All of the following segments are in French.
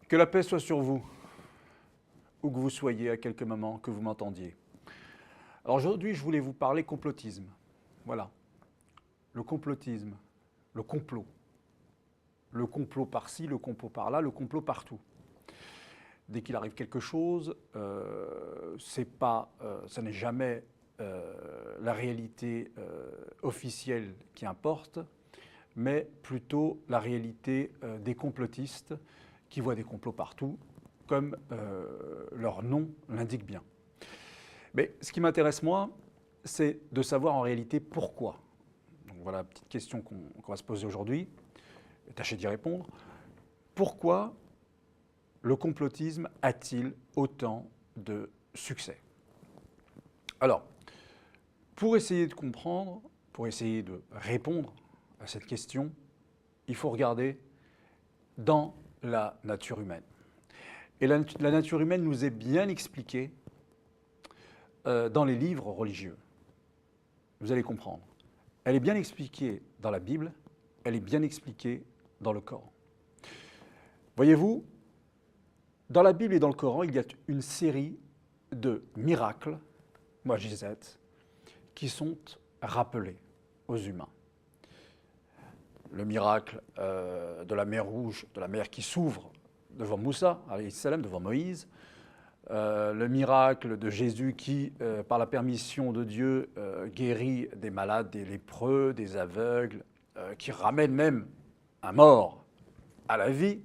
Que la paix soit sur vous, où que vous soyez, à quelque moment que vous m'entendiez. Alors aujourd'hui, je voulais vous parler complotisme. Voilà. Le complotisme, le complot. Le complot par-ci, le complot par-là, le complot partout. Dès qu'il arrive quelque chose, ça n'est jamais la réalité officielle qui importe, mais plutôt la réalité des complotistes qui voient des complots partout, comme leur nom l'indique bien. Mais ce qui m'intéresse, moi, c'est de savoir en réalité pourquoi. Donc voilà la petite question qu'on va se poser aujourd'hui. Tâchez d'y répondre. Pourquoi le complotisme a-t-il autant de succès? Alors, pour essayer de comprendre, pour essayer de répondre à cette question, il faut regarder dans la nature humaine. Et la nature humaine nous est bien expliquée dans les livres religieux. Vous allez comprendre. Elle est bien expliquée dans la Bible, elle est bien expliquée dans le Coran. Voyez-vous, dans la Bible et dans le Coran, il y a une série de miracles, mu'jizat, qui sont rappelés aux humains. Le miracle de la mer Rouge, de la mer qui s'ouvre devant Moussa, alayhi salam, devant Moïse. Le miracle de Jésus qui, par la permission de Dieu, guérit des malades, des lépreux, des aveugles, qui ramène même un mort à la vie.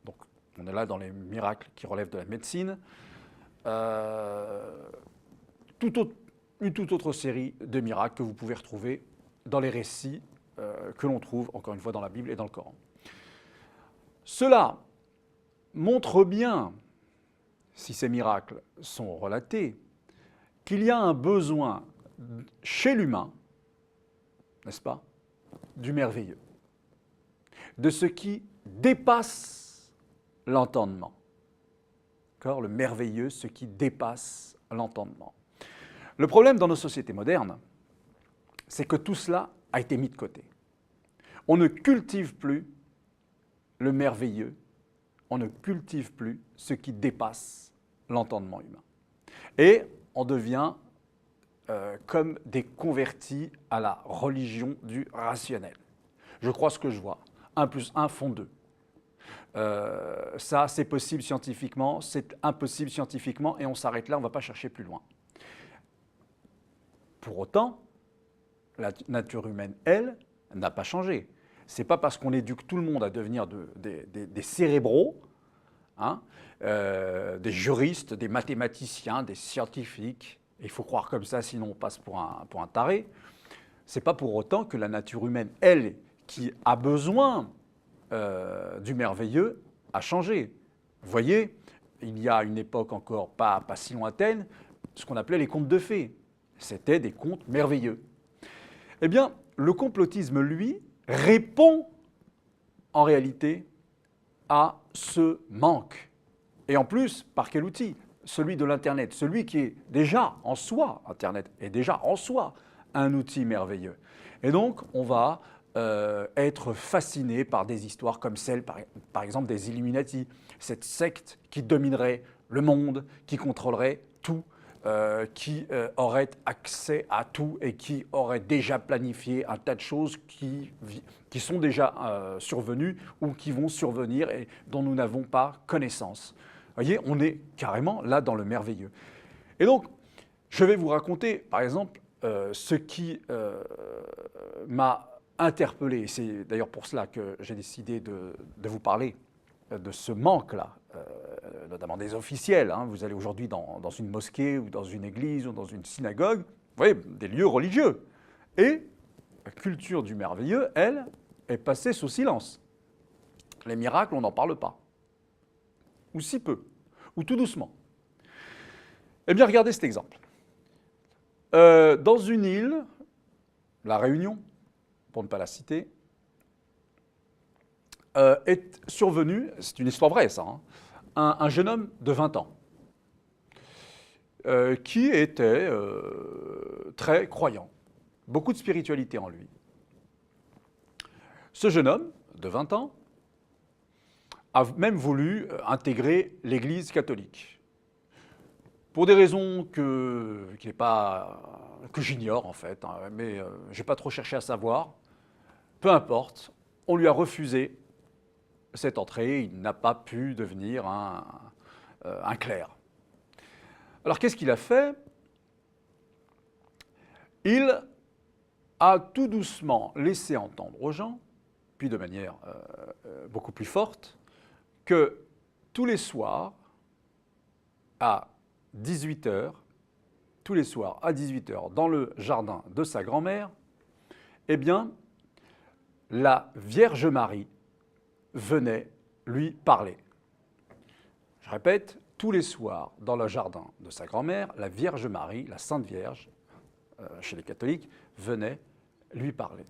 Donc on est là dans les miracles qui relèvent de la médecine. Une toute autre série de miracles que vous pouvez retrouver dans les récits que l'on trouve, encore une fois, dans la Bible et dans le Coran. Cela montre bien, si ces miracles sont relatés, qu'il y a un besoin chez l'humain, n'est-ce pas, du merveilleux, de ce qui dépasse l'entendement. Le merveilleux, ce qui dépasse l'entendement. Le problème dans nos sociétés modernes, c'est que tout cela a été mis de côté. On ne cultive plus le merveilleux, on ne cultive plus ce qui dépasse l'entendement humain. Et on devient comme des convertis à la religion du rationnel. Je crois ce que je vois. 1 plus 1 font 2. Ça, c'est possible scientifiquement, c'est impossible scientifiquement, et on s'arrête là, on ne va pas chercher plus loin. Pour autant, la nature humaine, elle, n'a pas changé. Ce n'est pas parce qu'on éduque tout le monde à devenir des cérébraux, hein, des juristes, des mathématiciens, des scientifiques, il faut croire comme ça, sinon on passe pour un taré. Ce n'est pas pour autant que la nature humaine, elle, qui a besoin du merveilleux, a changé. Vous voyez, il y a une époque encore pas si lointaine, ce qu'on appelait les contes de fées. C'était des contes merveilleux. Eh bien, le complotisme, lui, répond en réalité à ce manque. Et en plus, par quel outil? Celui de l'Internet, celui qui est déjà en soi, Internet est déjà en soi un outil merveilleux. Et donc, on va être fasciné par des histoires comme celle, par exemple, des Illuminati, cette secte qui dominerait le monde, qui contrôlerait tout, qui aurait accès à tout et qui aurait déjà planifié un tas de choses qui sont déjà survenues ou qui vont survenir et dont nous n'avons pas connaissance. Vous voyez, on est carrément là dans le merveilleux. Et donc, je vais vous raconter, par exemple, ce qui m'a interpellé, et c'est d'ailleurs pour cela que j'ai décidé de vous parler de ce manque-là, notamment des officiels. Hein. Vous allez aujourd'hui dans une mosquée ou dans une église ou dans une synagogue, vous voyez, des lieux religieux. Et la culture du merveilleux, elle, est passée sous silence. Les miracles, on n'en parle pas. Ou si peu, ou tout doucement. Eh bien, regardez cet exemple. Dans une île, la Réunion, pour ne pas la citer, est survenu, c'est une histoire vraie ça, hein, un jeune homme de 20 ans qui était très croyant. beaucoup de spiritualité en lui. Ce jeune homme de 20 ans a même voulu intégrer l'Église catholique. Pour des raisons que j'ignore en fait, hein, mais je n'ai pas trop cherché à savoir. Peu importe, on lui a refusé cette entrée, il n'a pas pu devenir un clerc. Alors qu'est-ce qu'il a fait? Il a tout doucement laissé entendre aux gens, puis de manière beaucoup plus forte, que tous les soirs, à 18 h, tous les soirs à 18 h, dans le jardin de sa grand-mère, eh bien, la Vierge Marie venait lui parler. Je répète, tous les soirs, dans le jardin de sa grand-mère, la Vierge Marie, la Sainte Vierge, chez les catholiques, venait lui parler.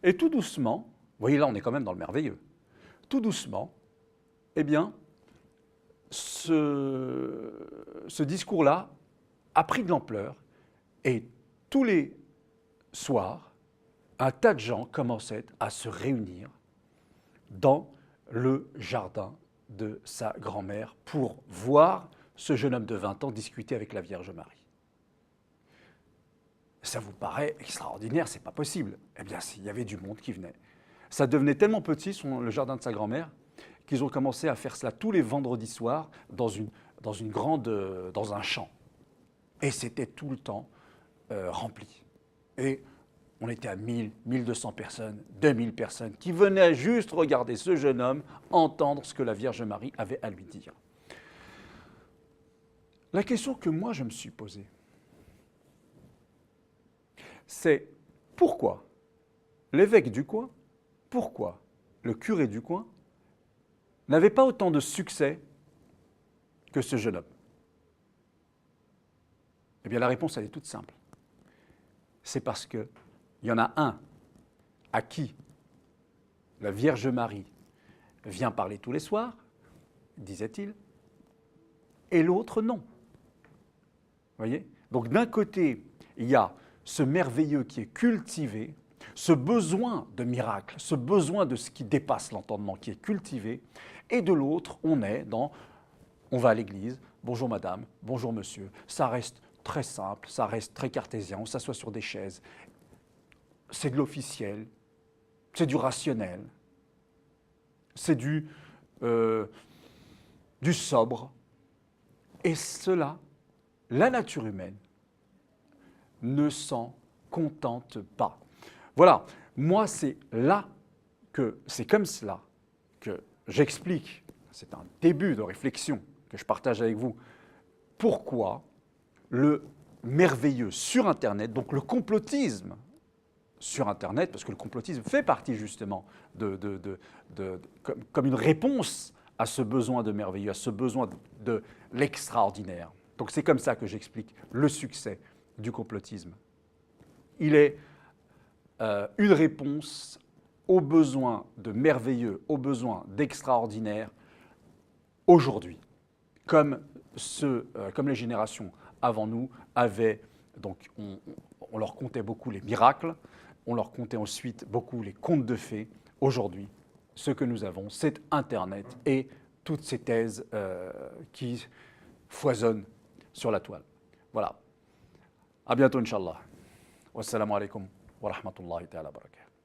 Et tout doucement, vous voyez là, on est quand même dans le merveilleux, tout doucement, eh bien, ce discours-là a pris de l'ampleur et tous les soirs, un tas de gens commençaient à se réunir dans le jardin de sa grand-mère pour voir ce jeune homme de 20 ans discuter avec la Vierge Marie. Ça vous paraît extraordinaire, c'est pas possible. Eh bien, il y avait du monde qui venait. Ça devenait tellement petit, le jardin de sa grand-mère, qu'ils ont commencé à faire cela tous les vendredis soirs dans un champ. Et c'était tout le temps rempli. Et on était à 1000, 1200 personnes, 2000 personnes qui venaient juste regarder ce jeune homme, entendre ce que la Vierge Marie avait à lui dire. La question que moi je me suis posée, c'est pourquoi l'évêque du coin, pourquoi le curé du coin n'avait pas autant de succès que ce jeune homme? Eh bien la réponse elle est toute simple. C'est parce qu'il y en a un à qui la Vierge Marie vient parler tous les soirs, disait-il, et l'autre non. Vous voyez? Donc d'un côté, il y a ce merveilleux qui est cultivé, ce besoin de miracle, ce besoin de ce qui dépasse l'entendement qui est cultivé, et de l'autre, on va à l'église, bonjour madame, bonjour monsieur, ça reste très simple, ça reste très cartésien, on s'assoit sur des chaises, c'est de l'officiel, c'est du rationnel, c'est du sobre, et cela, la nature humaine ne s'en contente pas. Voilà, moi c'est comme cela que j'explique, c'est un début de réflexion que je partage avec vous, pourquoi le merveilleux sur Internet, donc le complotisme sur Internet, parce que le complotisme fait partie justement comme une réponse à ce besoin de merveilleux, à ce besoin de l'extraordinaire. Donc c'est comme ça que j'explique le succès du complotisme. Il est une réponse aux besoins de merveilleux, aux besoins d'extraordinaire aujourd'hui, comme les générations avant nous avaient, donc on leur contait beaucoup les miracles, on leur contait ensuite beaucoup les contes de fées. Aujourd'hui, ce que nous avons, c'est Internet et toutes ces thèses qui foisonnent sur la toile. Voilà. À bientôt, Inch'Allah. Wassalamu alaikum wa rahmatullahi ta'ala barakatuh.